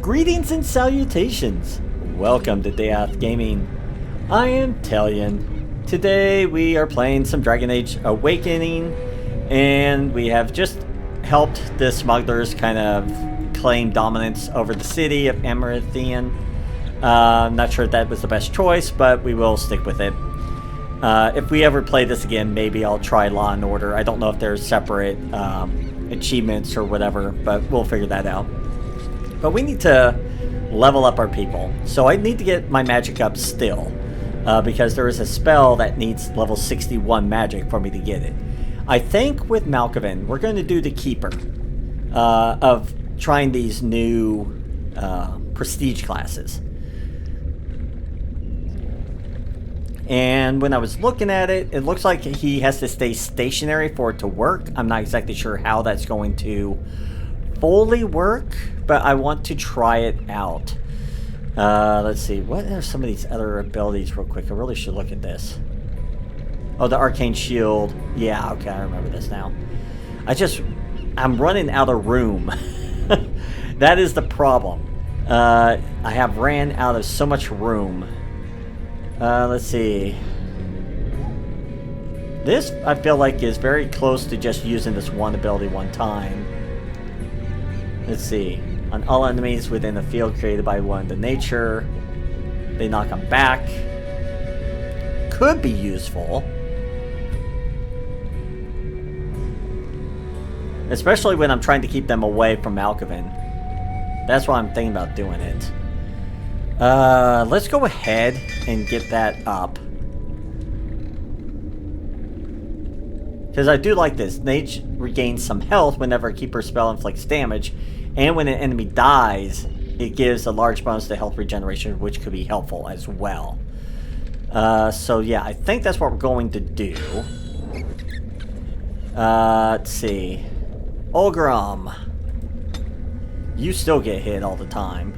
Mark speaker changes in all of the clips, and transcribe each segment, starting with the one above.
Speaker 1: Greetings and salutations. Welcome to Dayoth Gaming. I am Talion. Today we are playing some Dragon Age Awakening, and we have just helped the smugglers kind of claim dominance over the city of Amaranthian. Not sure if that was the best choice, but we will stick with it. If we ever play this again, maybe I'll try Law and Order. I don't know if there's separate achievements or whatever, but we'll figure that out. But we need to level up our people. So I need to get my magic up still, because there is a spell that needs level 61 magic for me to get it. I think with Malkavin, we're going to do the Keeper of trying these new prestige classes. And when I was looking at it, it looks like he has to stay stationary for it to work. I'm not exactly sure how that's going to fully work, but I want to try it out. Let's see, what are some of these other abilities real quick? I really should look at this. Oh, the Arcane Shield. Yeah, okay, I remember this now. I'm running out of room. That is the problem. I have ran out of so much room. Let's see. This, I feel like, is very close to just using this one ability one time. Let's see. On all enemies within the field created by one of the nature, they knock them back. Could be useful. Especially when I'm trying to keep them away from Malkavin. That's why I'm thinking about doing it. Let's go ahead and get that up. Because I do like this. Mage regains some health whenever a keeper spell inflicts damage. And when an enemy dies, it gives a large bonus to health regeneration, which could be helpful as well. So yeah, I think that's what we're going to do. Let's see. Olgrim. You still get hit all the time.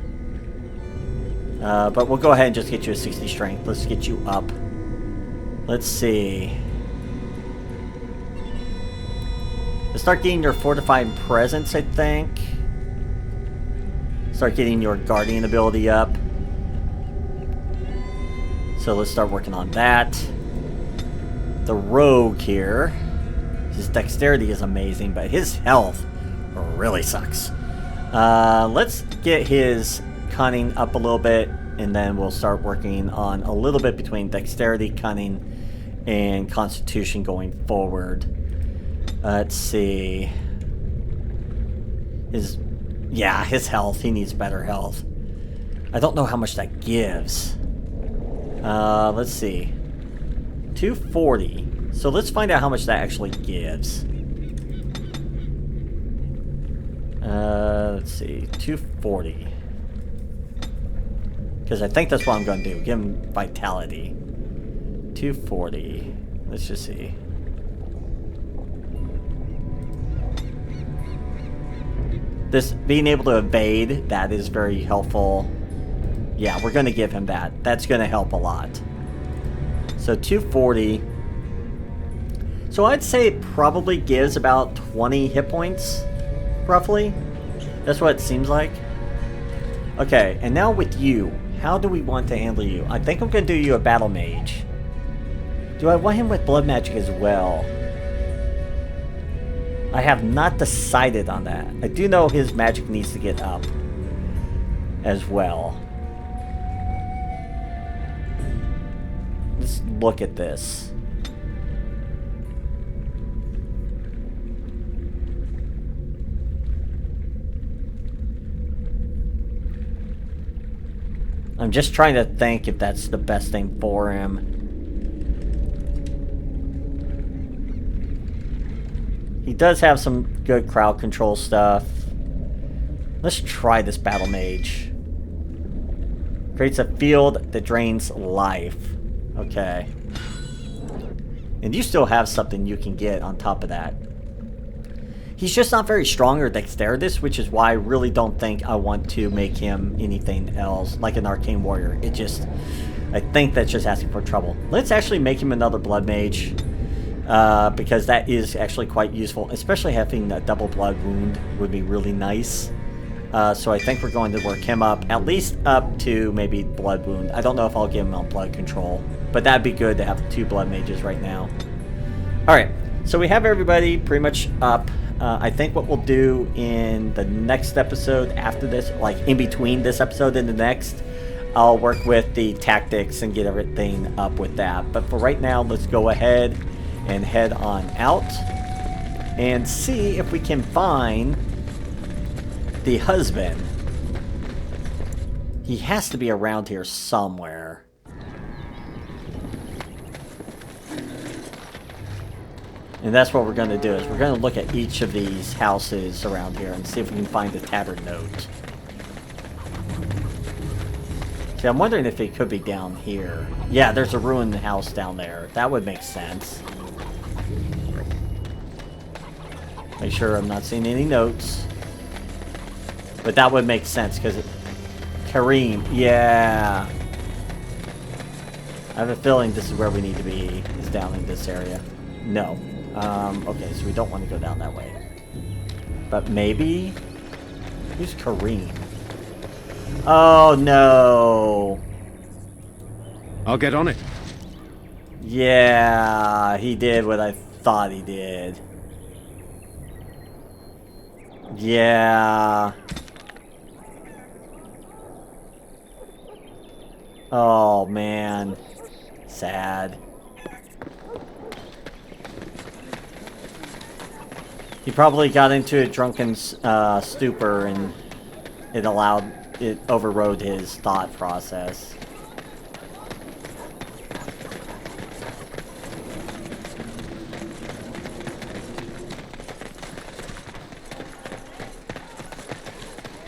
Speaker 1: But we'll go ahead and just get you a 60 strength. Let's get you up. Let's see. Let's start getting your fortifying presence, I think. Start getting your guardian ability up. So let's start working on that. The rogue here. His dexterity is amazing, but his health really sucks. Let's get his cunning up a little bit, and then we'll start working on a little bit between dexterity, cunning, and constitution going forward. Let's see. His health. He needs better health. I don't know how much that gives. Let's see. 240. So let's find out how much that actually gives. Let's see. 240. Because I think that's what I'm going to do. Give him vitality. 240. Let's just see. This being able to evade, that is very helpful. Yeah, we're going to give him that. That's going to help a lot. So 240. So I'd say it probably gives about 20 hit points, roughly. That's what it seems like. Okay, and now with you. How do we want to handle you? I think I'm going to do you a battle mage. Do I want him with blood magic as well? I have not decided on that. I do know his magic needs to get up as well. Let's look at this. I'm just trying to think if that's the best thing for him. He does have some good crowd control stuff. Let's try this battle mage. Creates a field that drains life. Okay. And you still have something you can get on top of that. He's just not very strong or dexterous, which is why I really don't think I want to make him anything else, like an arcane warrior. I think that's just asking for trouble. Let's actually make him another blood mage. Because that is actually quite useful, especially having a double blood wound would be really nice. So I think we're going to work him up, at least up to maybe blood wound. I don't know if I'll give him on blood control, but that'd be good to have 2 blood mages right now. Alright, so we have everybody pretty much up. I think what we'll do in the next episode after this, like in between this episode and the next, I'll work with the tactics and get everything up with that. But for right now, let's go ahead and head on out and see if we can find the husband. He has to be around here somewhere. And that's what we're going to do, is we're going to look at each of these houses around here and see if we can find the tavern note. See, I'm wondering if it could be down here. Yeah, there's a ruined house down there. That would make sense. Make sure I'm not seeing any notes. But that would make sense, because Kareem, yeah. I have a feeling this is where we need to be, is down in this area. No. Okay, so we don't want to go down that way. But maybe... Who's Kareem? Oh, no.
Speaker 2: I'll get on it.
Speaker 1: Yeah, he did what I thought he did. Yeah. Oh, man. Sad. He probably got into a drunken stupor, and it overrode his thought process.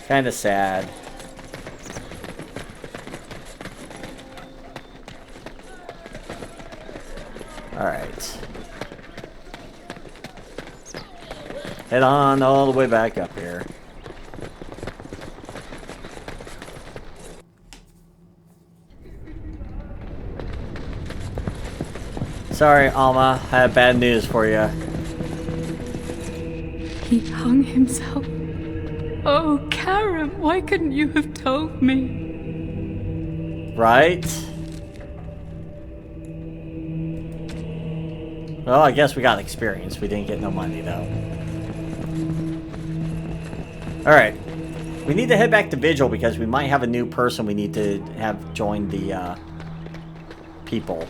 Speaker 1: Kind of sad. Alright. Head on all the way back up here. Sorry, Alma. I have bad news for you.
Speaker 3: He hung himself. Oh, Karen, why couldn't you have told me?
Speaker 1: Right? Well, I guess we got experience. We didn't get no money, though. Alright. We need to head back to Vigil because we might have a new person we need to have join the people.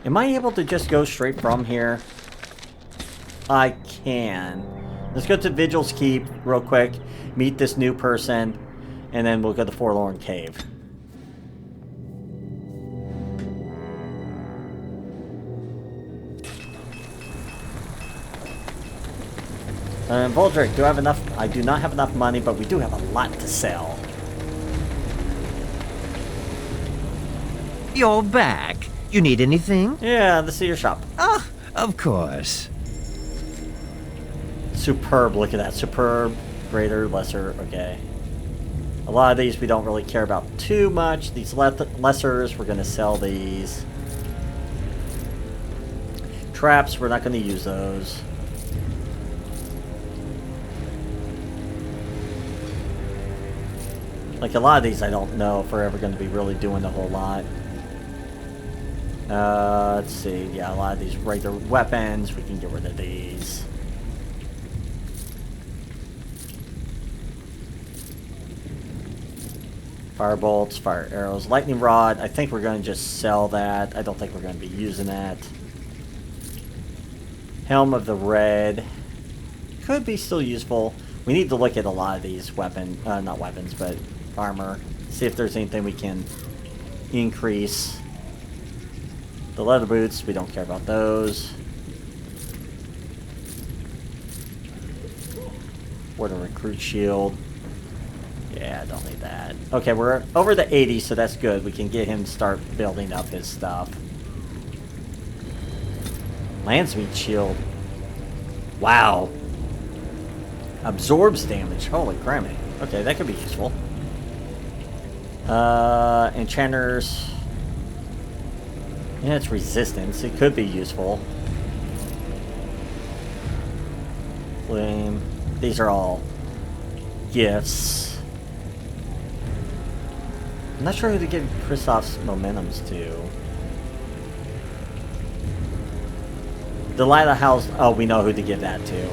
Speaker 1: Am I able to just go straight from here? I can. Let's go to Vigil's Keep real quick, meet this new person, and then we'll go to Forlorn Cave. Voldrick, do I have enough? I do not have enough money, but we do have a lot to sell.
Speaker 4: You're back. You need anything?
Speaker 1: Yeah, let's see your shop.
Speaker 4: Ah, of course.
Speaker 1: Superb, look at that. Superb, greater, lesser, okay. A lot of these we don't really care about too much. These lessers, we're going to sell these. Traps, we're not going to use those. Like, a lot of these I don't know if we're ever going to be really doing a whole lot. Let's see. Yeah, a lot of these regular weapons, we can get rid of these. Fire bolts, fire arrows, lightning rod. I think we're going to just sell that. I don't think we're going to be using that. Helm of the Red. Could be still useful. We need to look at a lot of these not weapons, but armor. See if there's anything we can increase. The leather boots, we don't care about those. Warden recruit shield. Yeah, I don't need that. Okay, we're over the 80, so that's good. We can get him to start building up his stuff. Landsmeat shield. Wow. Absorbs damage. Holy criminy. Okay, that could be useful. Enchanters. Yeah, it's resistance. It could be useful. Flame. These are all gifts. I'm not sure who to give Kristoff's momentums to. Delilah House. Oh, we know who to give that to.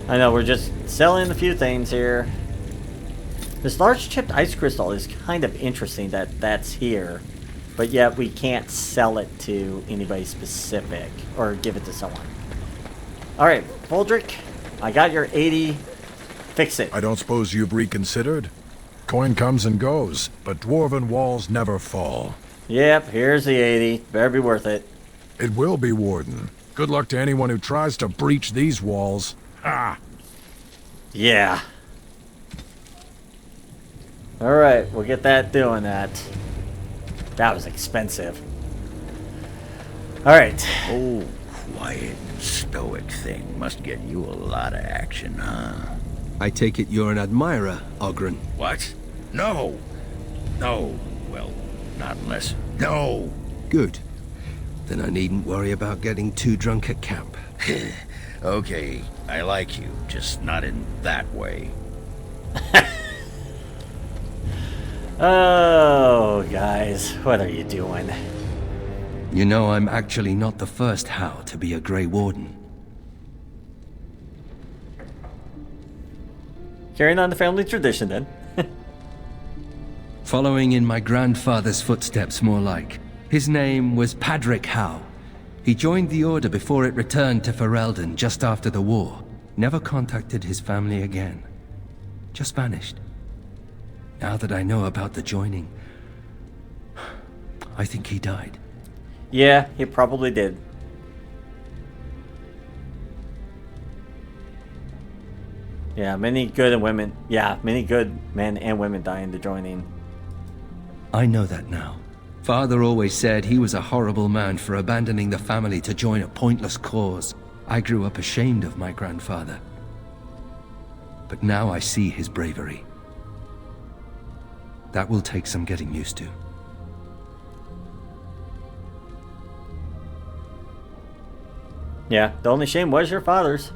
Speaker 1: I know, we're just selling a few things here. This large chipped ice crystal is kind of interesting that that's here. But yet we can't sell it to anybody specific or give it to someone. Alright, Voldrick, I got your 80. Fix it.
Speaker 5: I don't suppose you've reconsidered? Coin comes and goes, but dwarven walls never fall.
Speaker 1: Yep, here's the 80. Better be worth it.
Speaker 5: It will be, Warden. Good luck to anyone who tries to breach these walls. Ha!
Speaker 1: Yeah. Alright, we'll get that doing that. That was expensive. Alright.
Speaker 6: Oh, quiet and stoic thing must get you a lot of action, huh?
Speaker 2: I take it you're an admirer, Ogren.
Speaker 6: What? No! No. Well, not unless... No!
Speaker 2: Good. Then I needn't worry about getting too drunk at camp.
Speaker 6: Okay, I like you, just not in that way.
Speaker 1: Oh, guys, what are you doing?
Speaker 2: You know, I'm actually not the first How to be a Grey Warden.
Speaker 1: Carrying on the family tradition, then.
Speaker 2: Following in my grandfather's footsteps, more like. His name was Padric How. He joined the Order before it returned to Ferelden just after the war. Never contacted his family again. Just vanished. Now that I know about the joining, I think he died.
Speaker 1: Yeah, he probably did. Yeah, many good men and women die in the joining.
Speaker 2: I know that now. Father always said he was a horrible man for abandoning the family to join a pointless cause. I grew up ashamed of my grandfather. But now I see his bravery. That will take some getting used to.
Speaker 1: Yeah, the only shame was your father's.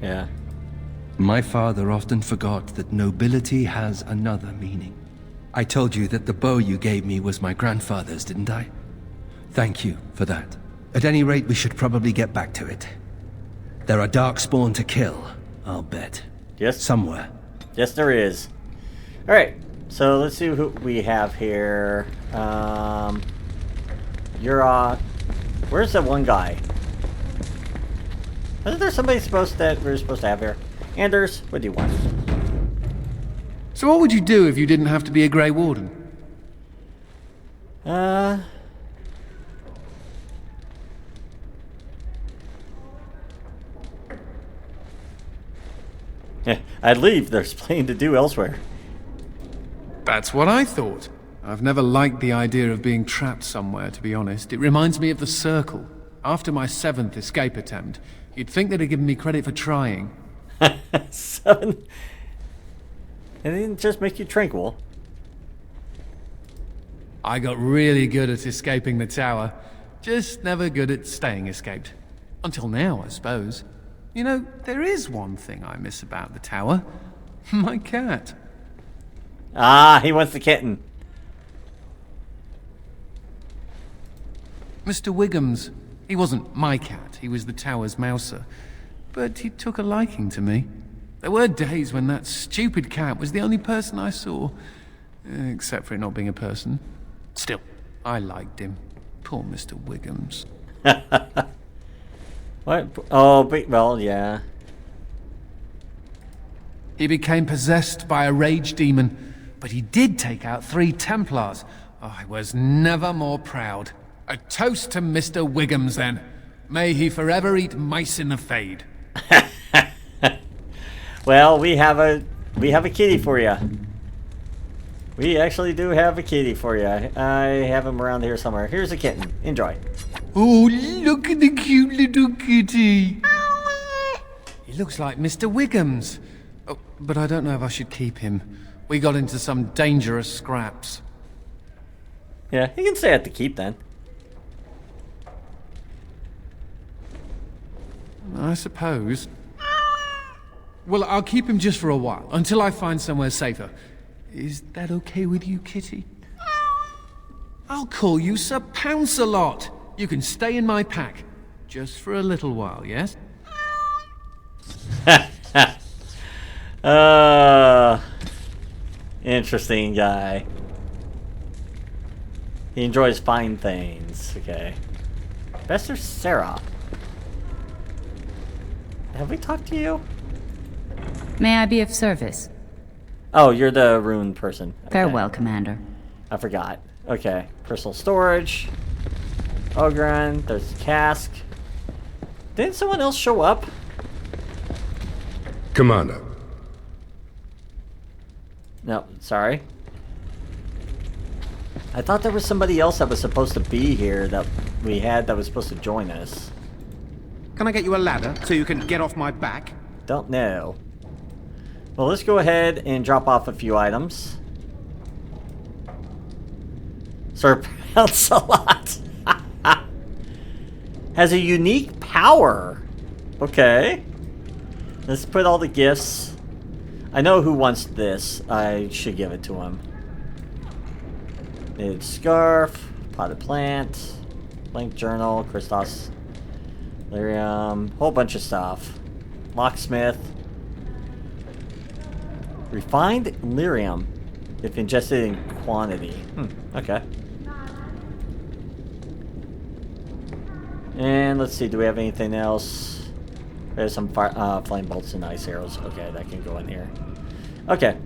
Speaker 1: Yeah.
Speaker 2: My father often forgot that nobility has another meaning. I told you that the bow you gave me was my grandfather's, didn't I? Thank you for that. At any rate, we should probably get back to it. There are Darkspawn to kill, I'll bet.
Speaker 1: Yes.
Speaker 2: Somewhere.
Speaker 1: Yes, there is. Alright, so let's see who we have here. Where's that one guy? Isn't there somebody we're supposed to have here? Anders, what do you want?
Speaker 7: So what would you do if you didn't have to be a Grey Warden?
Speaker 1: I'd leave. There's plenty to do elsewhere.
Speaker 7: That's what I thought. I've never liked the idea of being trapped somewhere, to be honest. It reminds me of the Circle. After my 7th escape attempt, you'd think they'd have given me credit for trying.
Speaker 1: 7? And it didn't just make you tranquil.
Speaker 7: I got really good at escaping the tower. Just never good at staying escaped. Until now, I suppose. You know, there is one thing I miss about the tower. My cat.
Speaker 1: Ah, he wants the kitten.
Speaker 7: Mr. Wiggums. He wasn't my cat, he was the tower's mouser. But he took a liking to me. There were days when that stupid cat was the only person I saw. Except for it not being a person. Still, I liked him. Poor Mr. Wiggums.
Speaker 1: What? Oh, well, yeah.
Speaker 7: He became possessed by a rage demon, but he did take out 3 Templars. I was never more proud. A toast to Mr. Wiggums, then. May he forever eat mice in the fade.
Speaker 1: Well, we have a kitty for you. We actually do have a kitty for you. I have him around here somewhere. Here's a kitten. Enjoy.
Speaker 7: Oh, look at the cute little kitty. He looks like Mr. Wiggums. Oh, but I don't know if I should keep him. We got into some dangerous scraps.
Speaker 1: Yeah, he can stay at the keep then.
Speaker 7: I suppose. Well, I'll keep him just for a while, until I find somewhere safer. Is that okay with you, Kitty? I'll call you Sir Pounce-a-Lot. You can stay in my pack. Just for a little while, yes?
Speaker 1: Interesting guy. He enjoys fine things. Okay. Bester Sarah. Have we talked to you?
Speaker 8: May I be of service?
Speaker 1: Oh, you're the rune person. Okay.
Speaker 8: Farewell, Commander.
Speaker 1: I forgot. Okay. Personal storage. Ogren. There's the cask. Didn't someone else show up?
Speaker 9: Commander.
Speaker 1: No, sorry. I thought there was somebody else that was supposed to be here that we had that was supposed to join us.
Speaker 10: Can I get you a ladder so you can get off my back?
Speaker 1: Don't know. Well, let's go ahead and drop off a few items. Sir Pounce-a-Lot has a unique power. Okay. Let's put all the gifts. I know who wants this. I should give it to him. Knitted scarf, potted plant, blank journal, Christos, lyrium, whole bunch of stuff. Locksmith. Refined lyrium, if ingested in quantity. Okay. And let's see, do we have anything else? There's some flame bolts and ice arrows. Okay, that can go in here. Okay.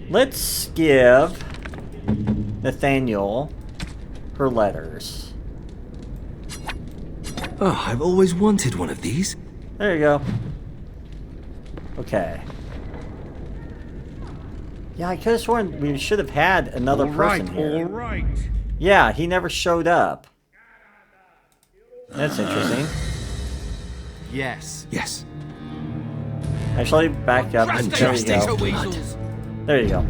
Speaker 1: Let's give Nathaniel her letters.
Speaker 2: Oh, I've always wanted one of these.
Speaker 1: There you go. Okay. Yeah, I could have sworn we should have had another person here.
Speaker 6: All right.
Speaker 1: Yeah, he never showed up. That's interesting.
Speaker 10: Yes.
Speaker 2: Yes.
Speaker 1: Actually, back up. There you go.
Speaker 10: Weasels.
Speaker 1: There you go.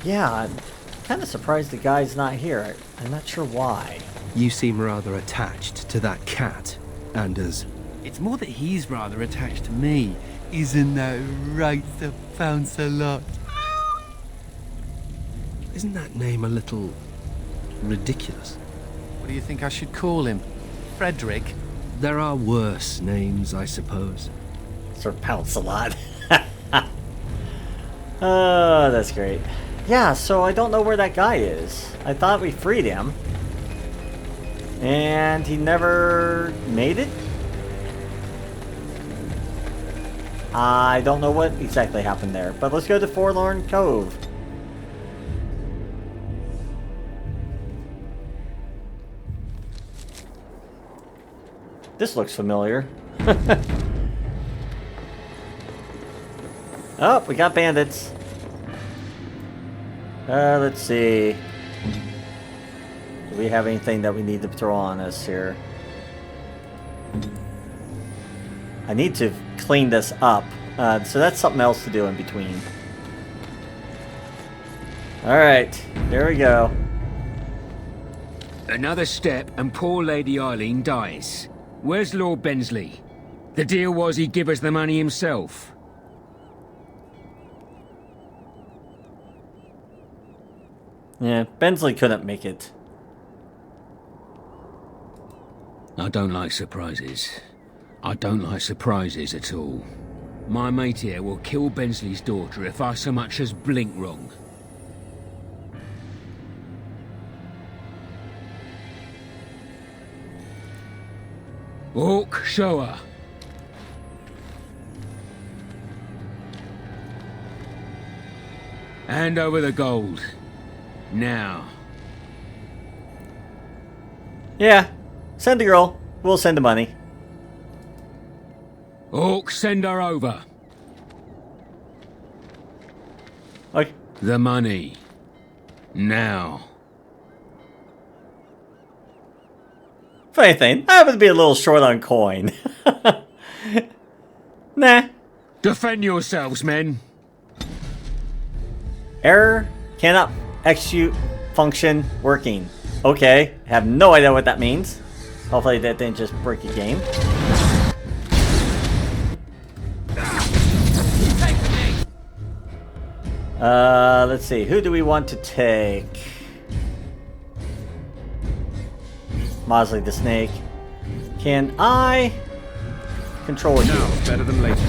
Speaker 1: Yeah, I'm kind of surprised the guy's not here. I'm not sure why.
Speaker 2: You seem rather attached to that cat, Anders.
Speaker 7: It's more that he's rather attached to me. Isn't that right, Sir Pounce-a-Lot?
Speaker 2: Isn't that name a little ridiculous?
Speaker 7: What do you think I should call him? Frederick?
Speaker 2: There are worse names, I suppose.
Speaker 1: Sir Pounce-a-Lot. Oh, that's great. Yeah, so I don't know where that guy is. I thought we freed him. And he never made it? I don't know what exactly happened there. But let's go to Forlorn Cove. This looks familiar. Oh, we got bandits. Let's see. Do we have anything that we need to throw on us here? I need to clean this up. So that's something else to do in between. Alright, here we go.
Speaker 11: Another step and poor Lady Eileen dies. Where's Lord Bensley? The deal was he'd give us the money himself.
Speaker 1: Yeah, Bensley couldn't make it.
Speaker 11: I don't like surprises. I don't like surprises at all. My mate here will kill Bensley's daughter if I so much as blink wrong. Orc, show her. Hand over the gold. Now.
Speaker 1: Yeah, send the girl. We'll send the money.
Speaker 11: Orc, send her over.
Speaker 1: Okay.
Speaker 11: The money. Now.
Speaker 1: Funny thing, I happen to be a little short on coin. Nah.
Speaker 11: Defend yourselves, men.
Speaker 1: Error cannot execute function working. Okay, have no idea what that means. Hopefully that didn't just break the game. Let's see. Who do we want to take? Mosley the Snake. Can I control you?
Speaker 10: Now, better than later.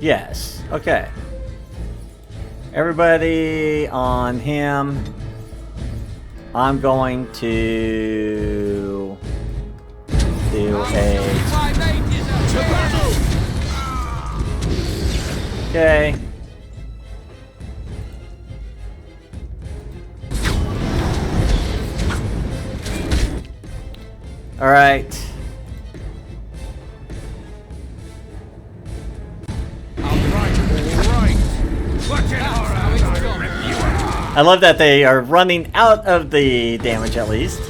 Speaker 1: Yes. Okay. Everybody on him. I'm going to do a... Okay. All right. I love that they are running out of the damage at least.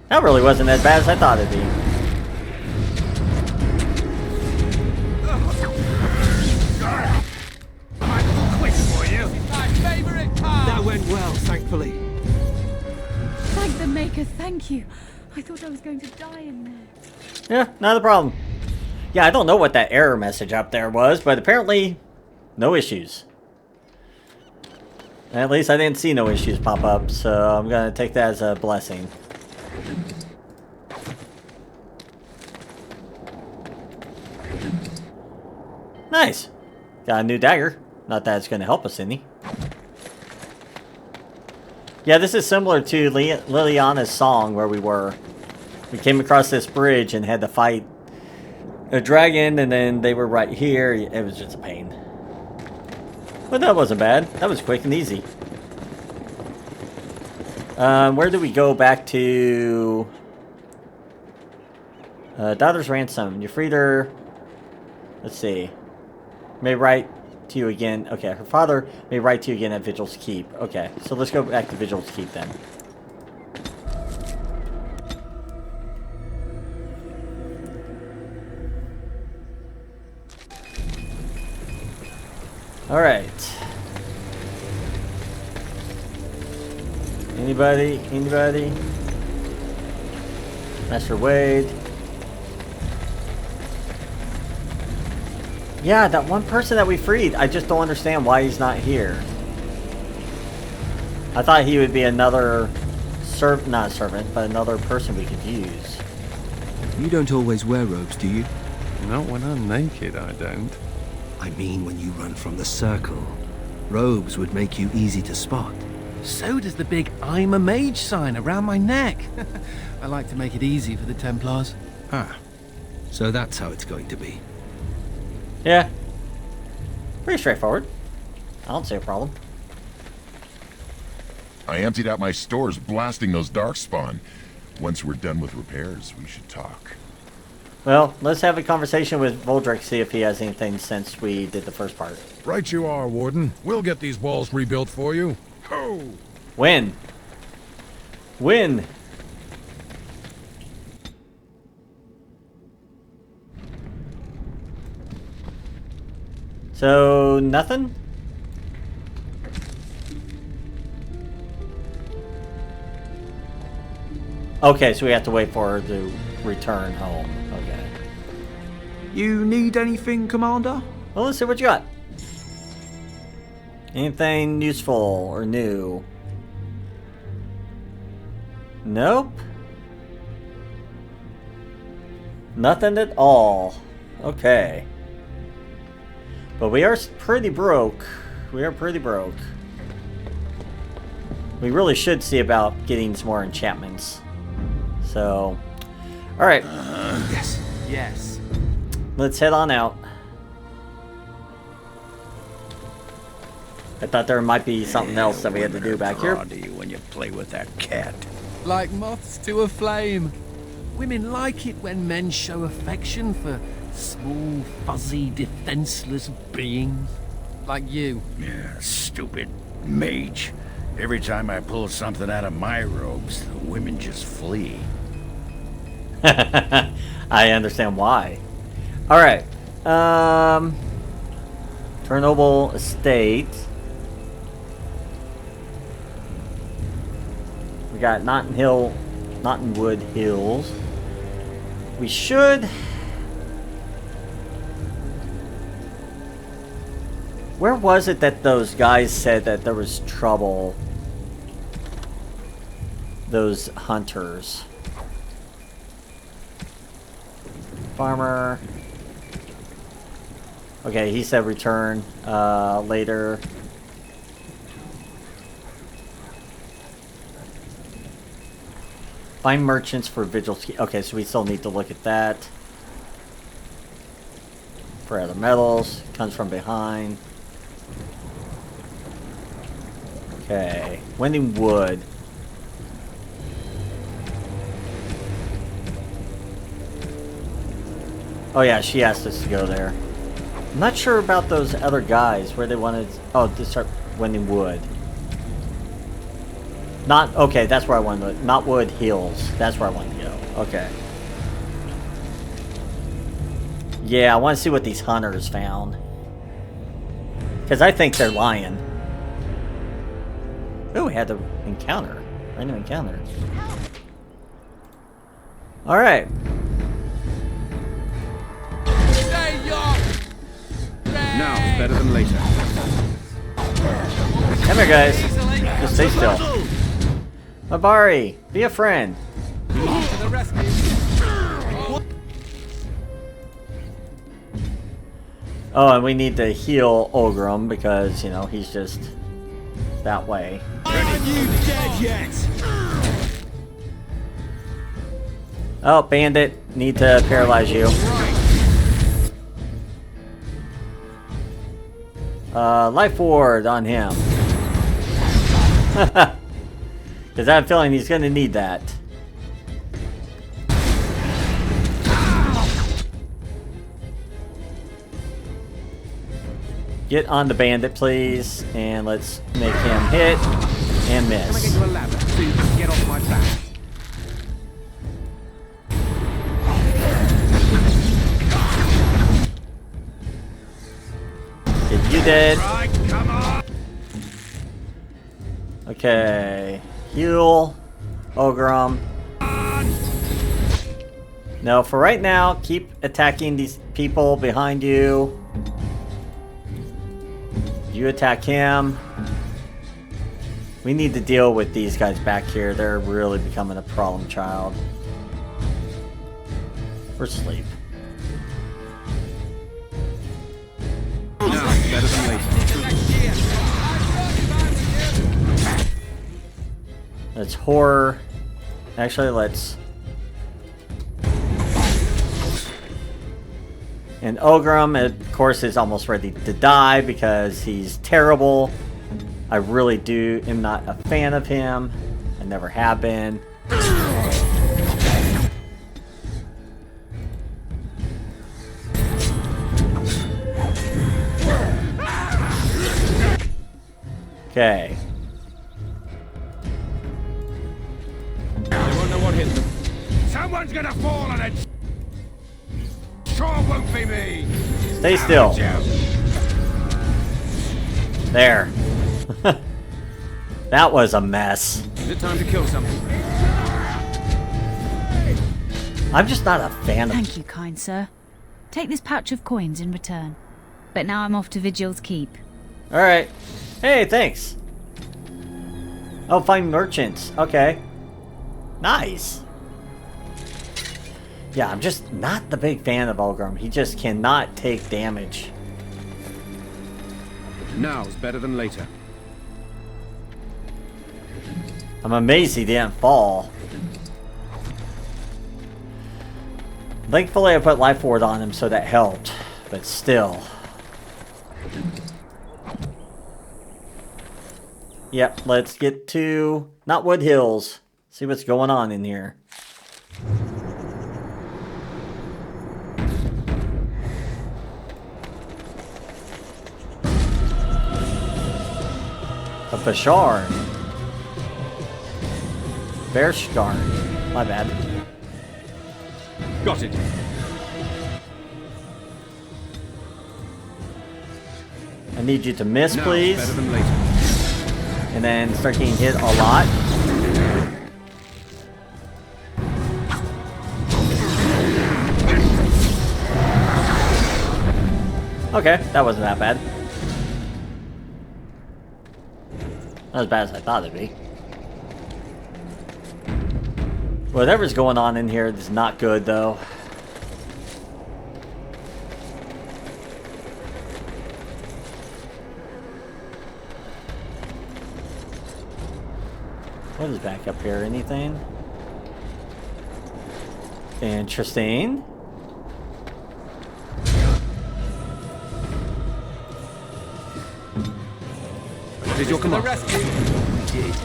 Speaker 1: That really wasn't as bad as I thought it'd be.
Speaker 10: That went well, thankfully.
Speaker 3: Thank the Maker, thank you. I thought I was going to die in there.
Speaker 1: Yeah, not a problem. Yeah, I don't know what that error message up there was, but apparently no issues. At least I didn't see no issues pop up, so I'm gonna take that as a blessing. Nice. Got a new dagger. Not that it's gonna help us any. Yeah, this is similar to Liliana's song where we were. We came across this bridge and had to fight a dragon, and then they were right here. It was just a pain. But that wasn't bad. That was quick and easy. Where do we go back to? Daughter's Ransom. You're free to... Let's see. May write to you again. Okay, her father may write to you again at Vigil's Keep. Okay, so let's go back to Vigil's Keep then. All right. Anybody? Anybody? Master Wade. Yeah, that one person that we freed, I just don't understand why he's not here. I thought he would be another not servant, but another person we could use.
Speaker 2: You don't always wear robes, do you?
Speaker 7: Not when I'm naked, I don't.
Speaker 2: I mean when you run from the circle. Robes would make you easy to spot.
Speaker 7: So does the big I'm a mage sign around my neck. I like to make it easy for the Templars.
Speaker 2: Ah, so that's how it's going to be.
Speaker 1: Yeah. Pretty straightforward. I don't see a problem.
Speaker 9: I emptied out my stores blasting those Darkspawn. Once we're done with repairs, we should talk.
Speaker 1: Well, let's have a conversation with Voldrick, see if he has anything since we did the first part.
Speaker 5: Right you are, Warden. We'll get these walls rebuilt for you. Ho!
Speaker 1: Win. Win. So, nothing? Okay, so we have to wait for her to return home. Okay.
Speaker 10: You need anything, Commander?
Speaker 1: Well, let's see what you got. Anything useful or new? Nope. Nothing at all. Okay. But we are pretty broke. We are pretty broke. We really should see about getting some more enchantments. So, alright.
Speaker 10: Yes. Yes.
Speaker 1: Let's head on out. I thought there might be something else that we had to do back here.
Speaker 6: To you when you play with that cat.
Speaker 7: Like moths to a flame. Women like it when men show affection for small, fuzzy, defenseless beings. Like you.
Speaker 6: Yeah, stupid mage. Every time I pull something out of my robes, the women just flee.
Speaker 1: I understand why. Alright. Chernobyl Estate. We got Nottingwood Hills. We should... Where was it that those guys said that there was trouble? Those hunters. Farmer. Okay, he said return later. Find merchants for Vigil. Okay, so we still need to look at that. For other metals. Comes from behind. Okay. Winding Wood. Oh yeah, she asked us to go there. I'm not sure about those other guys, where they wanted... Oh, to start Winding Wood. Not... Okay, that's where I wanted to... Not Wood Hills. That's where I wanted to go. Okay. Yeah, I want to see what these hunters found. Because I think they're lying. Oh, we had to encounter. Random encounter. Alright.
Speaker 10: Now, better than later.
Speaker 1: Come here, guys. Just stay still. Mabari, be a friend. Oh, and we need to heal Ogrim because, you know, he's just that way.
Speaker 12: Aren't you dead yet?
Speaker 1: Oh, bandit. Need to paralyze you. Life ward on him. Because I have a feeling he's going to need that. Get on the bandit, please. And let's make him hit and miss.
Speaker 10: Can I get you a ladder so you can get off my back?
Speaker 1: You dead.
Speaker 12: Right, come on.
Speaker 1: Okay. Heal. Ogrim. No, for right now, keep attacking these people behind you. You attack him. We need to deal with these guys back here. They're really becoming a problem child. For sleep.
Speaker 10: No, better than later.
Speaker 1: Let's horror. Actually, let's... And Ogrim, of course, is almost ready to die because he's terrible. I really am not a fan of him. I never have been. Okay.
Speaker 12: I won't know what hit them. Someone's gonna fall on it. Sure won't be me.
Speaker 1: Stay still. There. That was a mess.
Speaker 10: Is it time to kill something?
Speaker 1: I'm just not a fan of...
Speaker 8: Thank you, kind sir. Take this pouch of coins in return. But now I'm off to Vigil's keep.
Speaker 1: Alright. Hey, thanks. Oh, find merchants. Okay. Nice. Yeah, I'm just not the big fan of Ogrim. He just cannot take damage.
Speaker 10: Now's better than later.
Speaker 1: I'm amazed he didn't fall. Thankfully, I put life ward on him, so that helped. But still. Yep, let's get to... Not Wood Hills. See what's going on in here. A Bashar. Bearskarn. My bad.
Speaker 12: Got it.
Speaker 1: I need you to miss,
Speaker 12: Now,
Speaker 1: please.
Speaker 12: better than later.
Speaker 1: And then start getting hit a lot. Okay, that wasn't that bad. Not as bad as I thought it'd be. Whatever's going on in here is not good, though. What is back up here? Anything? Interesting.
Speaker 12: Did your command?
Speaker 11: We did.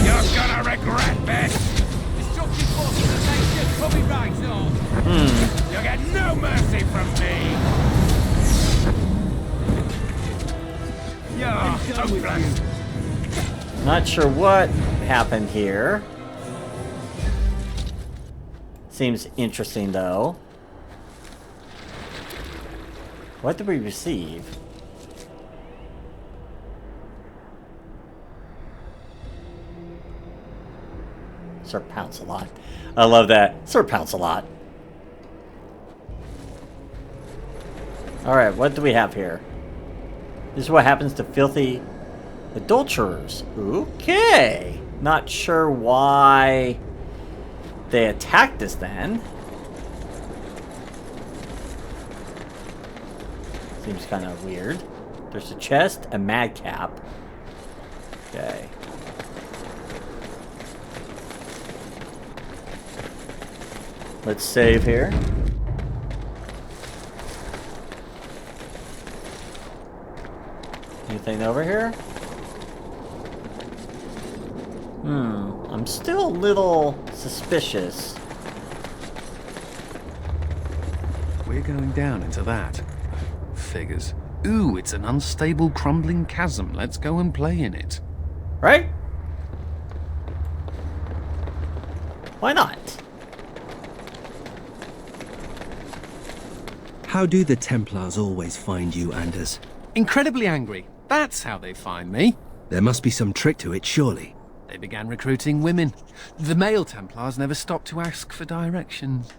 Speaker 12: You're gonna regret this!
Speaker 11: Destructive forces of nature coming right on.
Speaker 12: You'll get no mercy from me! You're hopeless!
Speaker 1: Not sure what happened here. Seems interesting, though. What did we receive? Sir Pounce a lot. I love that. Sir Pounce a lot. Alright, what do we have here? This is what happens to filthy adulterers. Okay. Not sure why they attacked us then. Seems kind of weird. There's a chest, a madcap. Okay. Let's save here. Anything over here? I'm still a little suspicious.
Speaker 7: We're going down into that. Figures. Ooh, it's an unstable, crumbling chasm. Let's go and play in it.
Speaker 1: Right? Why not?
Speaker 2: How do the Templars always find you, Anders?
Speaker 7: Incredibly angry. That's how they find me.
Speaker 2: There must be some trick to it, surely.
Speaker 7: They began recruiting women. The male Templars never stopped to ask for directions.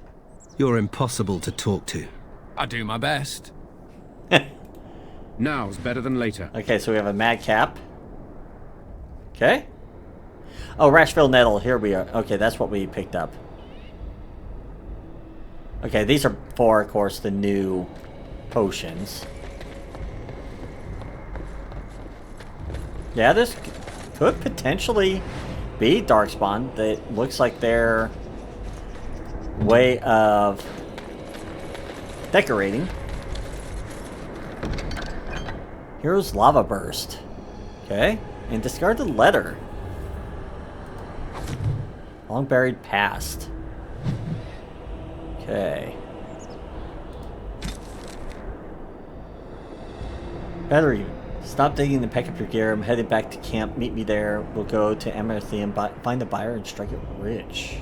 Speaker 2: You're impossible to talk to.
Speaker 7: I do my best.
Speaker 12: Now's better than later.
Speaker 1: Okay, so we have a madcap. Okay. Oh, Rashville Nettle. Here we are. Okay, that's what we picked up. Okay, these are for, of course, the new potions. Yeah, this could potentially be Darkspawn. That looks like their way of decorating. Here's Lava Burst. Okay, and discarded letter. Long buried past. Okay. Battery. Stop digging and pack up your gear. I'm headed back to camp. Meet me there. We'll go to Amethyst and find a buyer and strike it rich.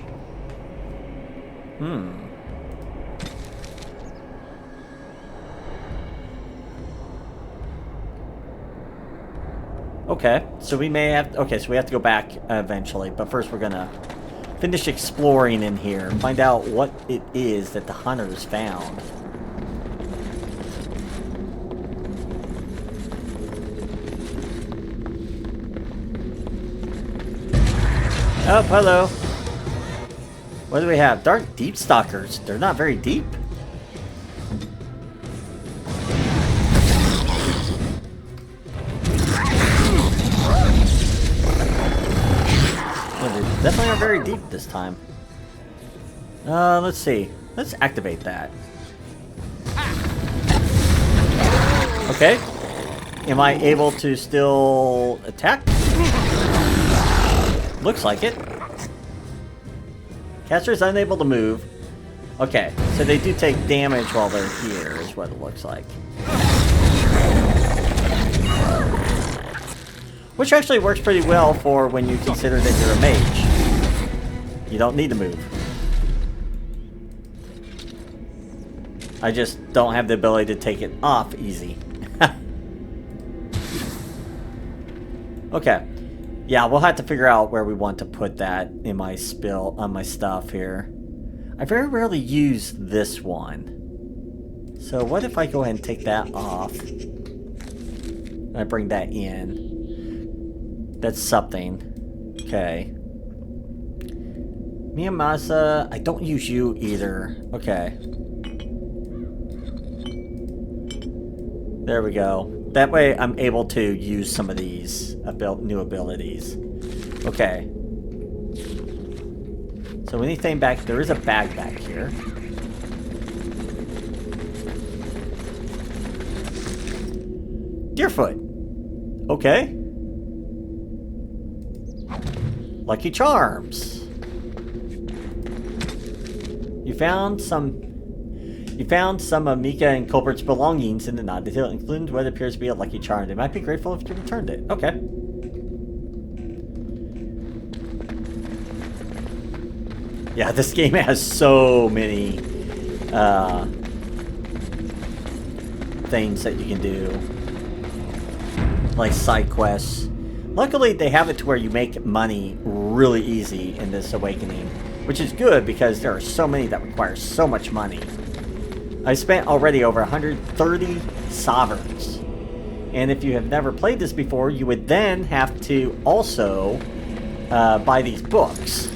Speaker 1: Okay, so we may have... Okay, so we have to go back eventually. But first we're gonna finish exploring in here. Find out what it is that the hunters found. Oh, hello. What do we have? Dark Deep Stalkers. They're not very deep. Well, they definitely are very deep this time. Let's see. Let's activate that. Okay. Am I able to still attack? Looks like it. Caster is unable to move. Okay, so they do take damage while they're here, is what it looks like. Which actually works pretty well for when you consider that you're a mage. You don't need to move. I just don't have the ability to take it off easy. Okay. Yeah, we'll have to figure out where we want to put that in my spill on my stuff here. I very rarely use this one. So what if I go ahead and take that off? I bring that in. That's something. Okay. Miyamasa, I don't use you either. Okay. There we go. That way I'm able to use some of these new abilities. Okay. So anything back, there is a bag back here. Deerfoot. Okay. Lucky Charms. You found some of Mika and Culbert's belongings in the knot detail, including what appears to be a lucky charm. They might be grateful if you returned it. Okay. Yeah, this game has so many things that you can do. Like side quests. Luckily, they have it to where you make money really easy in this Awakening, which is good because there are so many that require so much money. I spent already over 130 sovereigns. And if you have never played this before, you would then have to also buy these books.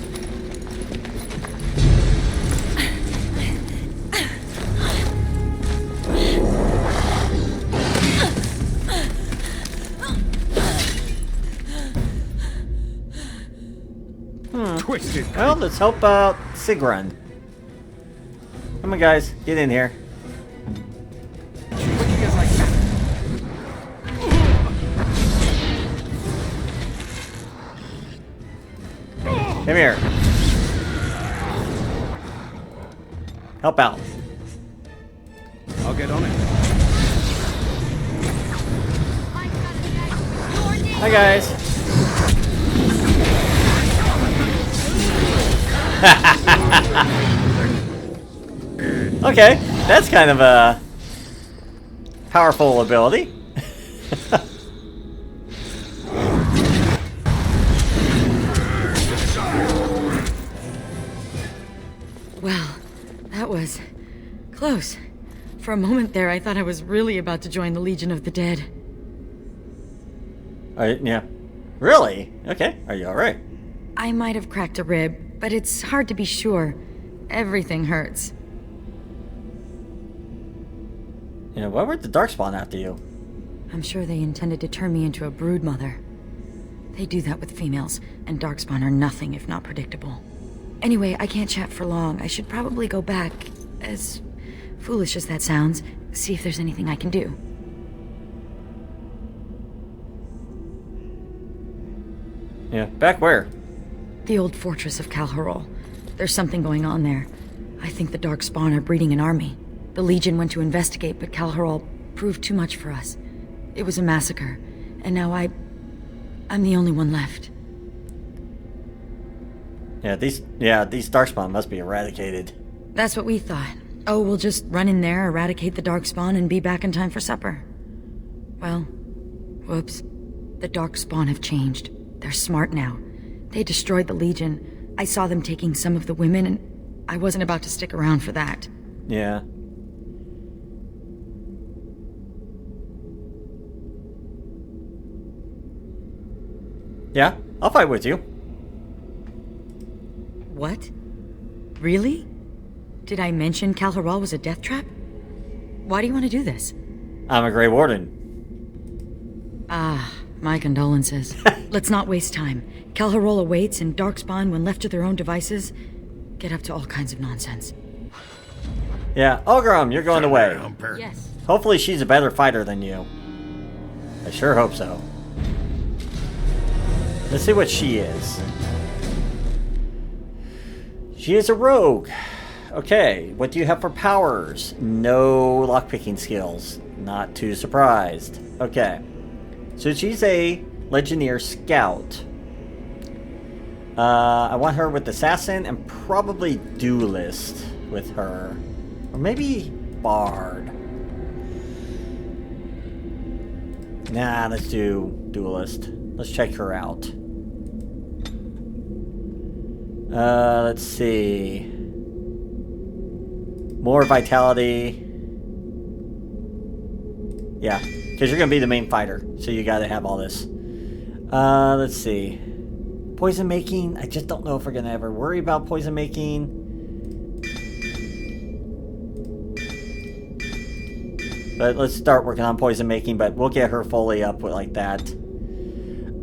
Speaker 12: Twisted.
Speaker 1: Well, let's help Sigrun. Come on, guys. Get in here. Come here. Help out.
Speaker 12: I'll get on it.
Speaker 1: Hi, guys. Okay, that's kind of a powerful ability.
Speaker 13: Well, that was close. For a moment there, I thought I was really about to join the Legion of the Dead.
Speaker 1: Yeah. Really? Okay. Are you alright?
Speaker 13: I might have cracked a rib, but it's hard to be sure. Everything hurts.
Speaker 1: Yeah, why were the Darkspawn after you?
Speaker 13: I'm sure they intended to turn me into a brood mother. They do that with females, and Darkspawn are nothing if not predictable. Anyway, I can't chat for long. I should probably go back, as foolish as that sounds, see if there's anything I can do.
Speaker 1: Yeah, back where?
Speaker 13: The old fortress of Calharol. There's something going on there. I think the Darkspawn are breeding an army. The Legion went to investigate, but Calharol proved too much for us. It was a massacre, and now I'm the only one left.
Speaker 1: Yeah, these Darkspawn must be eradicated.
Speaker 13: That's what we thought. Oh, we'll just run in there, eradicate the Darkspawn, and be back in time for supper. Well, whoops. The Darkspawn have changed. They're smart now. They destroyed the Legion. I saw them taking some of the women, and I wasn't about to stick around for that.
Speaker 1: Yeah. Yeah, I'll fight with you.
Speaker 13: What? Really? Did I mention Calharol was a death trap? Why do you want to do this?
Speaker 1: I'm a Grey Warden.
Speaker 13: Ah, my condolences. Let's not waste time. Calharol awaits, and Darkspawn, when left to their own devices, get up to all kinds of nonsense.
Speaker 1: Yeah, Ogrum, you're going away.
Speaker 13: Yes.
Speaker 1: Hopefully she's a better fighter than you. I sure hope so. Let's see what she is. She is a rogue. Okay, what do you have for powers? No lockpicking skills. Not too surprised. Okay. So she's a Legionnaire Scout. I want her with Assassin and probably Duelist with her. Or maybe Bard. Nah, let's do Duelist. Let's check her out. Let's see. More vitality. Yeah, because you're going to be the main fighter, so you got to have all this. Let's see. Poison making. I just don't know if we're going to ever worry about poison making. But let's start working on poison making, but we'll get her fully up with like that.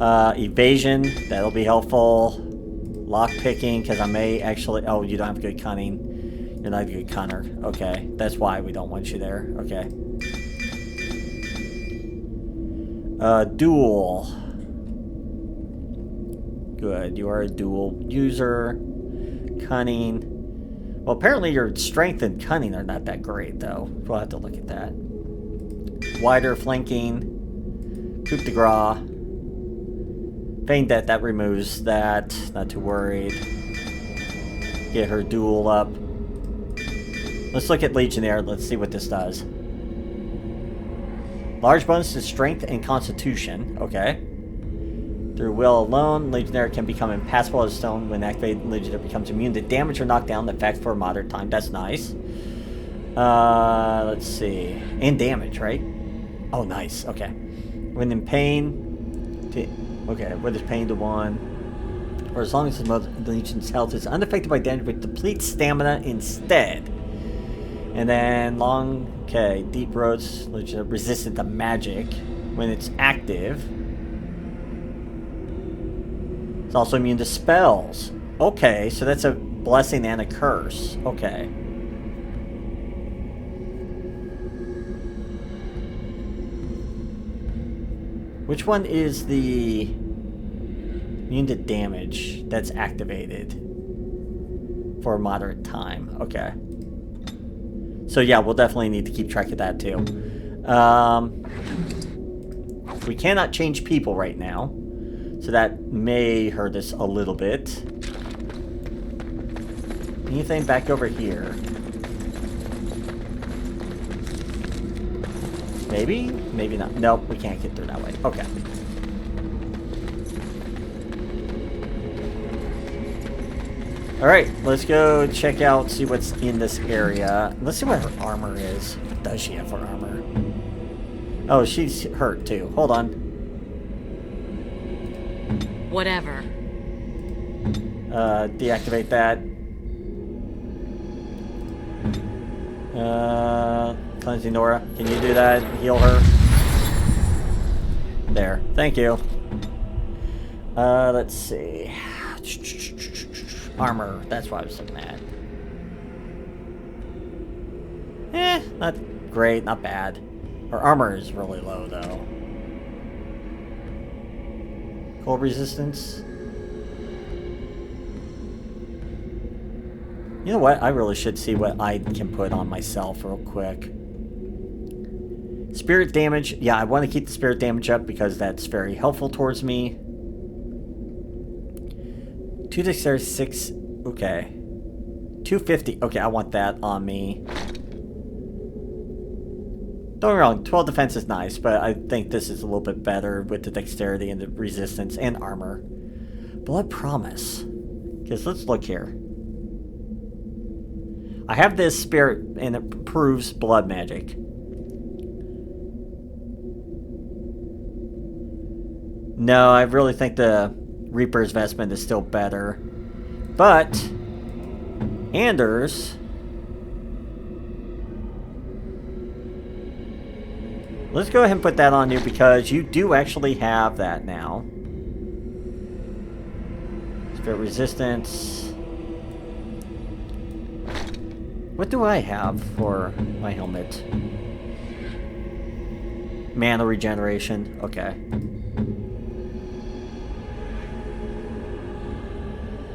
Speaker 1: Evasion. That'll be helpful. Lock picking, because I may actually... Oh, you don't have good cunning. You're not a good cunner. Okay. That's why we don't want you there. Okay. Duel. Good. You are a dual user. Cunning. Well, apparently your strength and cunning are not that great, though. We'll have to look at that. Wider flanking. Coup de grace. Feign that removes that. Not too worried. Get her duel up. Let's look at Legionnaire. Let's see what this does. Large bonus to strength and constitution. Okay. Through will alone, Legionnaire can become impassable as stone. When activated, Legionnaire becomes immune to damage or knockdown effect for a moderate time. That's nice. Let's see. And damage, right? Oh, nice. Okay. When in pain... Okay, what is pain to 1? Or as long as the Legion's health is unaffected by damage, but depletes stamina instead. And then okay, deep roads, Legion resistant to magic when it's active. It's also immune to spells. Okay, so that's a blessing and a curse. Okay. Which one is the immune to damage that's activated for a moderate time? Okay. So yeah, we'll definitely need to keep track of that too. We cannot change people right now, so that may hurt us a little bit. Anything back over here? Maybe? Maybe not. Nope, we can't get through that way. Okay. Alright, let's go check out, see what's in this area. Let's see what her armor is. What does she have for armor? Oh, she's hurt too. Hold on.
Speaker 13: Whatever.
Speaker 1: Deactivate that. Cleansing Nora, can you do that? Heal her. There. Thank you. Let's see. Armor. That's what I was looking at. Not great. Not bad. Her armor is really low, though. Cold resistance. You know what? I really should see what I can put on myself real quick. Spirit damage. Yeah, I want to keep the spirit damage up because that's very helpful towards me. 2 dexterity, 6. Okay. 250. Okay, I want that on me. Don't get me wrong, 12 defense is nice, but I think this is a little bit better with the dexterity and the resistance and armor. Blood Promise. Because let's look here. I have this spirit, and it improves blood magic. No, I really think the Reaper's Vestment is still better. But Anders... Let's go ahead and put that on you because you do actually have that now. Spirit resistance. What do I have for my helmet? Mana regeneration. Okay.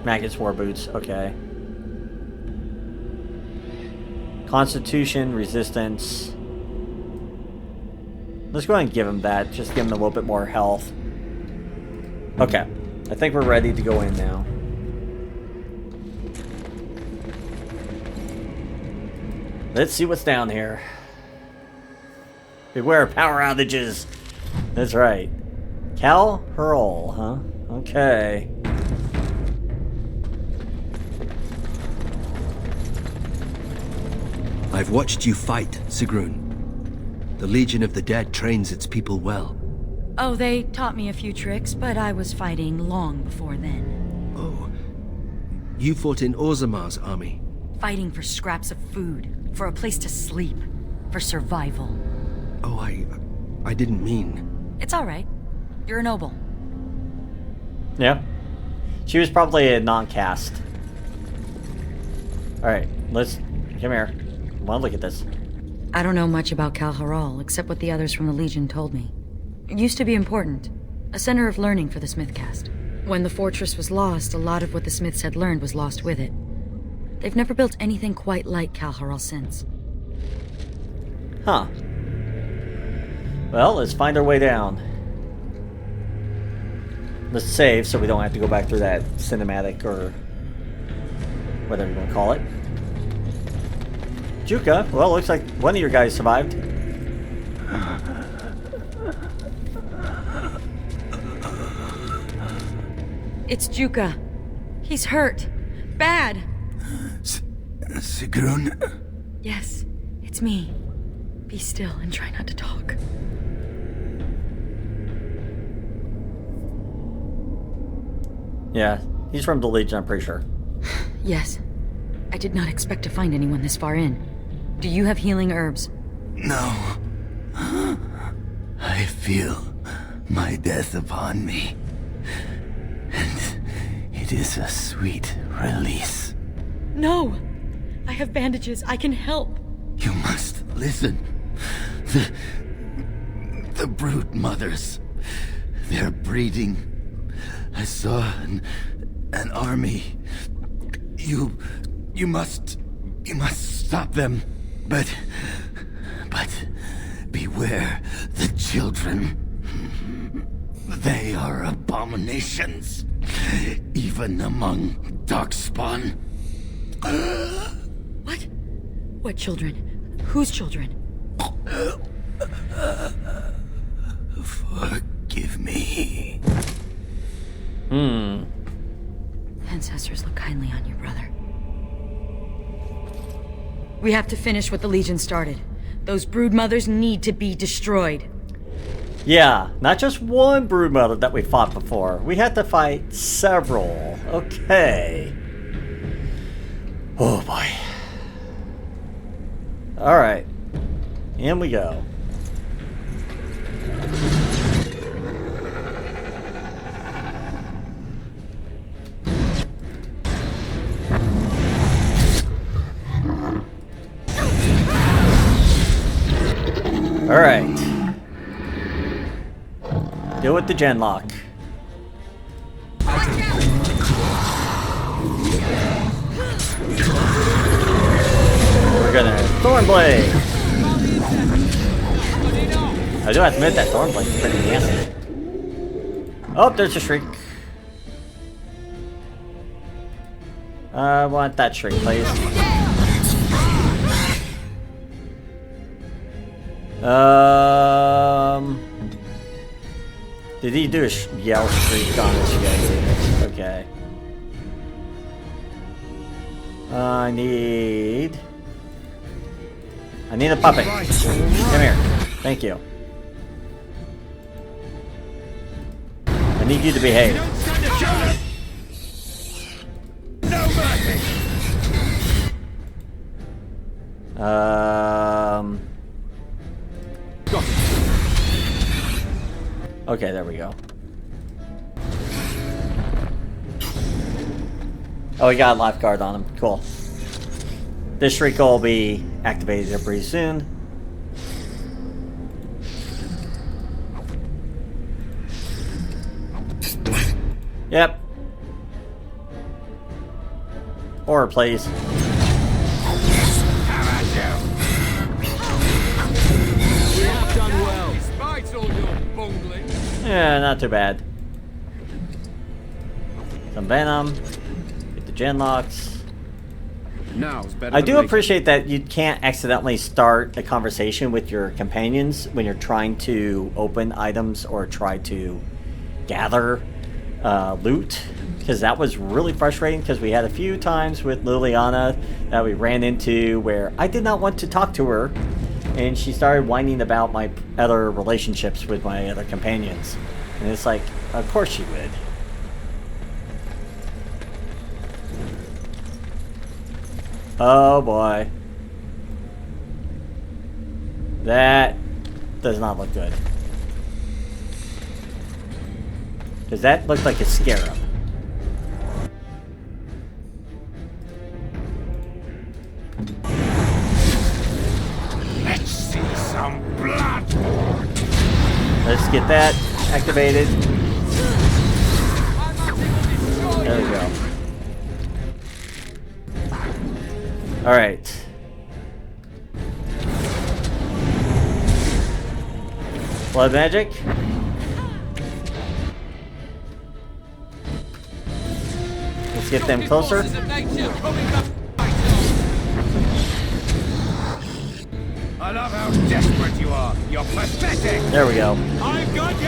Speaker 1: Maggot's War Boots. Okay. Constitution, resistance. Let's go ahead and give him that. Just give him a little bit more health. Okay. I think we're ready to go in now. Let's see what's down here. Beware power outages. That's right. Cal Hurl, huh? Okay.
Speaker 2: I've watched you fight, Sigrun. The Legion of the Dead trains its people well.
Speaker 13: Oh, they taught me a few tricks, but I was fighting long before then.
Speaker 2: Oh. You fought in Orzamar's army?
Speaker 13: Fighting for scraps of food, for a place to sleep, for survival.
Speaker 2: Oh, I didn't mean...
Speaker 13: It's all right. You're a noble.
Speaker 1: Yeah. She was probably a non-caste. Alright, let's... Come here. I want to look at this.
Speaker 13: I don't know much about Cal Haral, except what the others from the Legion told me. It used to be important. A center of learning for the Smithcast. When the fortress was lost, a lot of what the Smiths had learned was lost with it. They've never built anything quite like Cal Haral since.
Speaker 1: Huh. Well, let's find our way down. Let's save so we don't have to go back through that cinematic or whatever you want to call it. Juka, well, looks like one of your guys survived.
Speaker 13: It's Juka. He's hurt. Bad.
Speaker 2: Sigrun?
Speaker 13: Yes, it's me. Be still and try not to talk.
Speaker 1: Yeah, he's from the Legion, I'm pretty sure.
Speaker 13: Yes. I did not expect to find anyone this far in. Do you have healing herbs?
Speaker 14: No. I feel my death upon me. And it is a sweet release.
Speaker 13: No! I have bandages. I can help.
Speaker 14: You must listen. The brood mothers. They're breeding. I saw an army. You must stop them. But beware the children. They are abominations, even among Darkspawn.
Speaker 13: What? What children? Whose children?
Speaker 14: Forgive me.
Speaker 13: Ancestors look kindly on you, brother. We have to finish what the Legion started. Those brood mothers need to be destroyed.
Speaker 1: Yeah, not just one broodmother that we fought before. We had to fight several. Okay. Oh boy. Alright. In we go. Alright. Deal with the genlock. We're gonna Thornblade. I do have to admit that Thornblade is pretty nasty. Oh, there's a shriek. I want that shriek, please. Did he do a yell shriek on this guy? Okay. I need a puppet. Come here. Thank you. I need you to behave. Okay, there we go. Oh, we got a lifeguard on him. Cool. This shriek will be activated here pretty soon. Yep. Horror, please. Yeah, not too bad. Some venom. Get the genlocks.
Speaker 10: Now's better
Speaker 1: I
Speaker 10: than
Speaker 1: do
Speaker 10: later.
Speaker 1: appreciate that you can't accidentally start a conversation with your companions when you're trying to open items or try to gather loot, because that was really frustrating, because we had a few times with Liliana that we ran into where I did not want to talk to her, and she started whining about my other relationships with my other companions. And it's like, of course she would. Oh boy. That does not look good. Because that looked like a scarab.
Speaker 12: Let's see some blood.
Speaker 1: Let's get that activated. There we go. Alright. Blood magic. Let's get them closer.
Speaker 12: I love how desperate you are. You're pathetic.
Speaker 1: There we go.
Speaker 12: I've got you.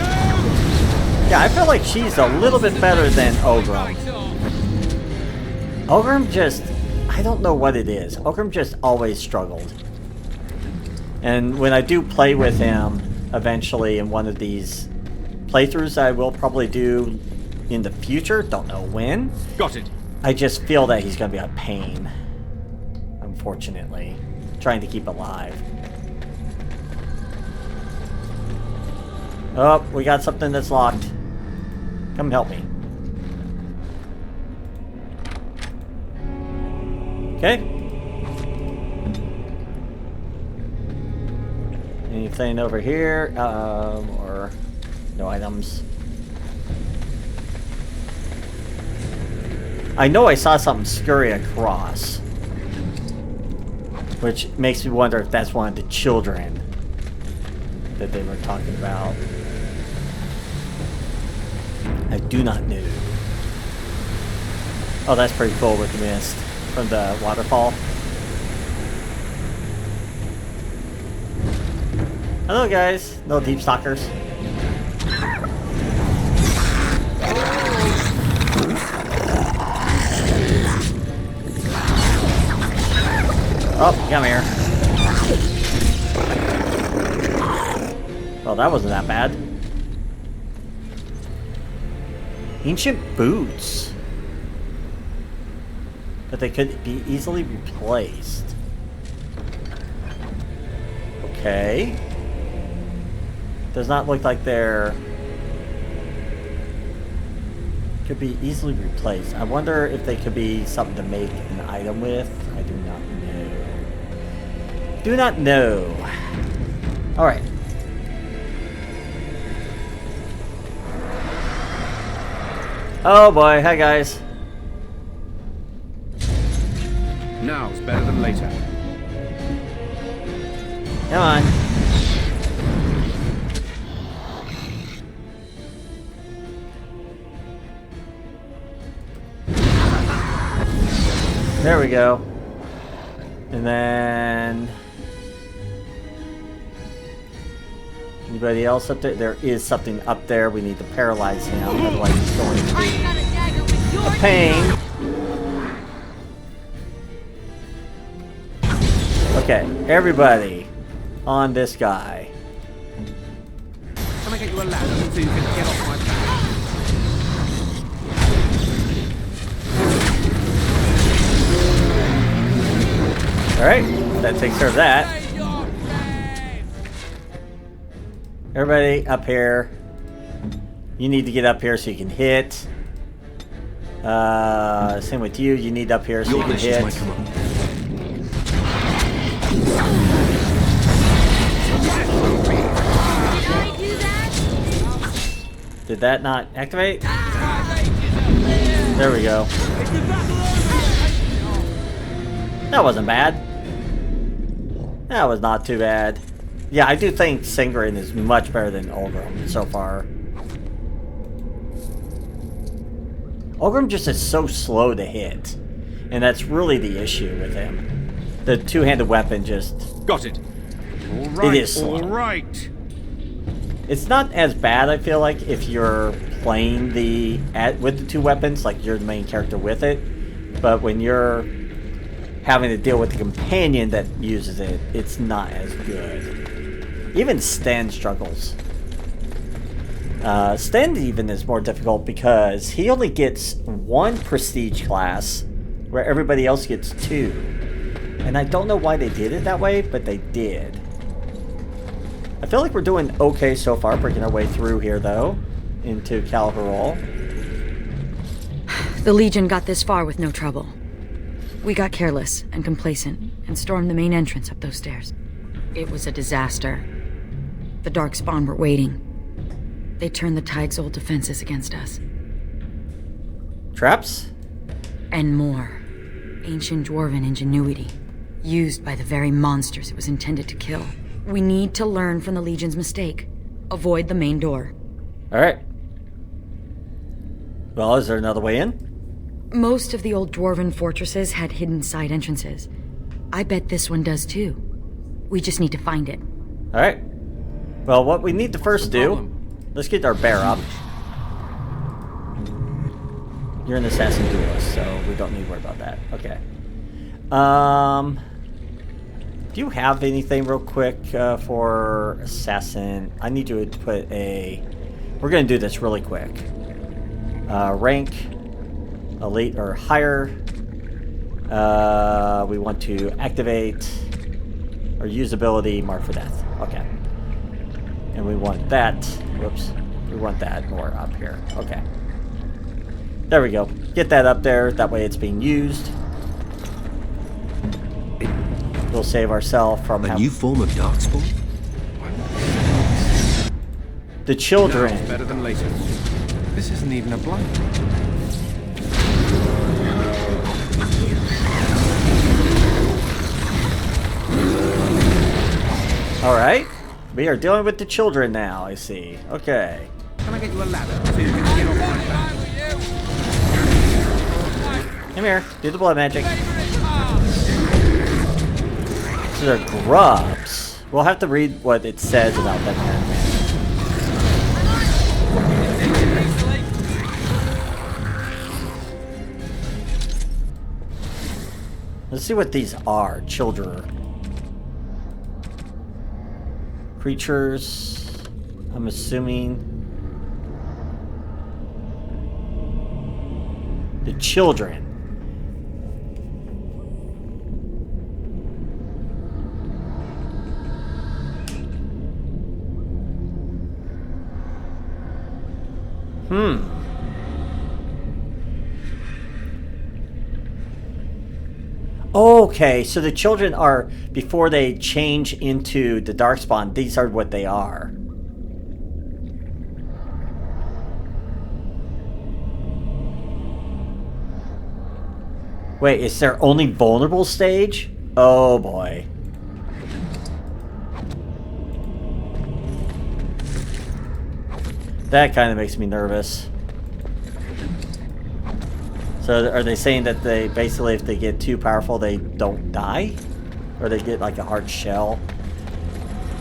Speaker 1: Yeah, I feel like she's a little bit better than Ogrim. Ogrim just... I don't know what it is. Ogrim just always struggled. And when I do play with him, eventually in one of these playthroughs I will probably do in the future, don't know when.
Speaker 10: Got it.
Speaker 1: I just feel that he's going to be a pain. Unfortunately. Trying to keep alive. Oh, we got something that's locked. Come help me. Okay. Anything over here? Or no items. I know I saw something scurry across, which makes me wonder if that's one of the children that they were talking about. I do not know. Oh, that's pretty cool with the mist from the waterfall. Hello guys, no deep stalkers. Oh, come here. Well, that wasn't that bad. Ancient boots. But they could be easily replaced. Okay. Does not look like they're... could be easily replaced. I wonder if they could be something to make an item with. I do not know. Do not know. Alright. Oh boy, hi guys.
Speaker 10: Now's better than later.
Speaker 1: Come on. There we go. And then... anybody else up there? There is something up there. We need to paralyze him, otherwise he's going to be a pain. Okay, everybody on this guy.
Speaker 10: Can I get you a ladder so you can get off my back?
Speaker 1: Alright, that takes care of that. Everybody up here. You need to get up here so you can hit. Same with you. You need up here so you can hit. Did that not activate? There we go. That wasn't bad. That was not too bad. Yeah, I do think Singrin is much better than Ogrim so far. Ogrim just is so slow to hit. And that's really the issue with him. The two-handed weapon just...
Speaker 12: Got it. All right,
Speaker 1: it is slow.
Speaker 12: all right.
Speaker 1: It's not as bad, I feel like, if you're playing with the two weapons, like you're the main character with it. But when you're having to deal with the companion that uses it, it's not as good. Even Sten struggles. Sten even is more difficult because he only gets 1 prestige class, where everybody else gets 2. And I don't know why they did it that way, but they did. I feel like we're doing okay so far, breaking our way through here, though, into Calharol.
Speaker 13: The Legion got this far with no trouble. We got careless and complacent and stormed the main entrance up those stairs. It was a disaster. The Darkspawn were waiting. They turned the Tide's old defenses against us.
Speaker 1: Traps?
Speaker 13: And more. Ancient Dwarven ingenuity, used by the very monsters it was intended to kill. We need to learn from the Legion's mistake. Avoid the main door.
Speaker 1: Alright. Well, is there another way in?
Speaker 13: Most of the old Dwarven fortresses had hidden side entrances. I bet this one does too. We just need to find it.
Speaker 1: Alright. Well, what we need to first do... Let's get our bear up. You're an assassin duelist, so we don't need to worry about that. Okay. Do you have anything real quick for assassin? I need you to put a... We're going to do this really quick. Rank, elite or higher. We want to activate or use ability, mark for death. Okay. And we want that. Whoops. We want that more up here. Okay. There we go. Get that up there. That way it's being used. We'll save ourselves from
Speaker 2: a new form of Darkspawn?
Speaker 1: The children.
Speaker 10: No, better than later. This isn't even a blight.
Speaker 1: Alright. We are dealing with the children now, I see. Okay.
Speaker 10: Can I get you a ladder so you can get off my back?
Speaker 1: Come here. Do the blood magic. So they're grubs. We'll have to read what it says about them. Let's see what these are. Children. Creatures. I'm assuming. The children. Okay, so the children are, before they change into the Darkspawn, these are what they are. Wait, is there only vulnerable stage? Oh boy. That kind of makes me nervous. So are they saying that they basically, if they get too powerful, they don't die? Or they get like a hard shell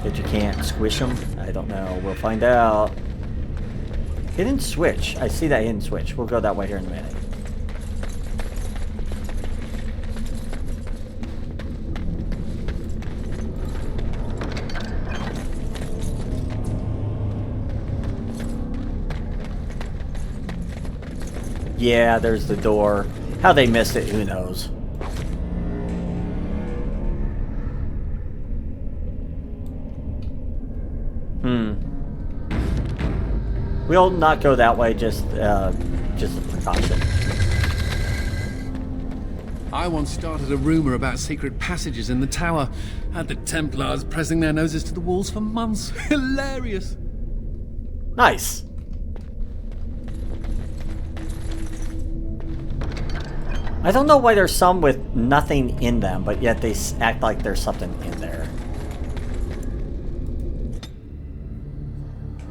Speaker 1: that you can't squish them? I don't know. We'll find out. Hidden switch. I see that hidden switch. We'll go that way here in a minute. Yeah, there's the door. How they missed it, who knows? We'll not go that way, just a precaution.
Speaker 7: I once started a rumor about secret passages in the tower. Had the Templars pressing their noses to the walls for months. Hilarious.
Speaker 1: Nice. I don't know why there's some with nothing in them, but yet they act like there's something in there.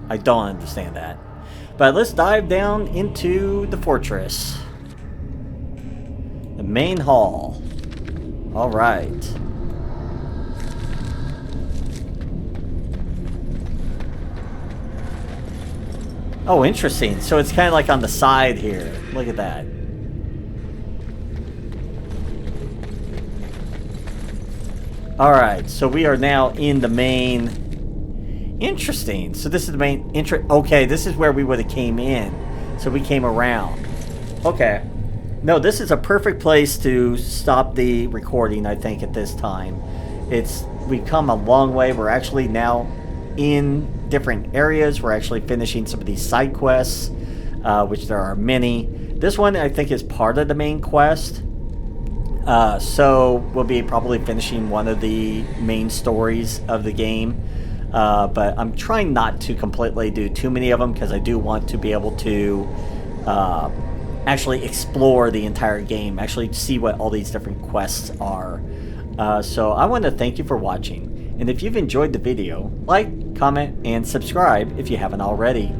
Speaker 1: I don't understand that. But let's dive down into the fortress. The The main hall. All right. Oh, interesting. So it's kind of like on the side here. Look at that. Alright, so we are now in the main... Interesting. So this is the main entrance. Okay, this is where we would have came in. So we came around. Okay. No, this is a perfect place to stop the recording, I think, at this time. We've come a long way. We're actually now in different areas. We're actually finishing some of these side quests, which there are many. This one, I think, is part of the main quest. So we'll be probably finishing one of the main stories of the game. But I'm trying not to completely do too many of them because I do want to be able to actually explore the entire game, actually see what all these different quests are. So I want to thank you for watching. And if you've enjoyed the video, like, comment, and subscribe if you haven't already.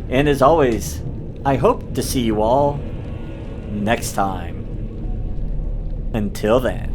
Speaker 1: And as always, I hope to see you all next time. Until then.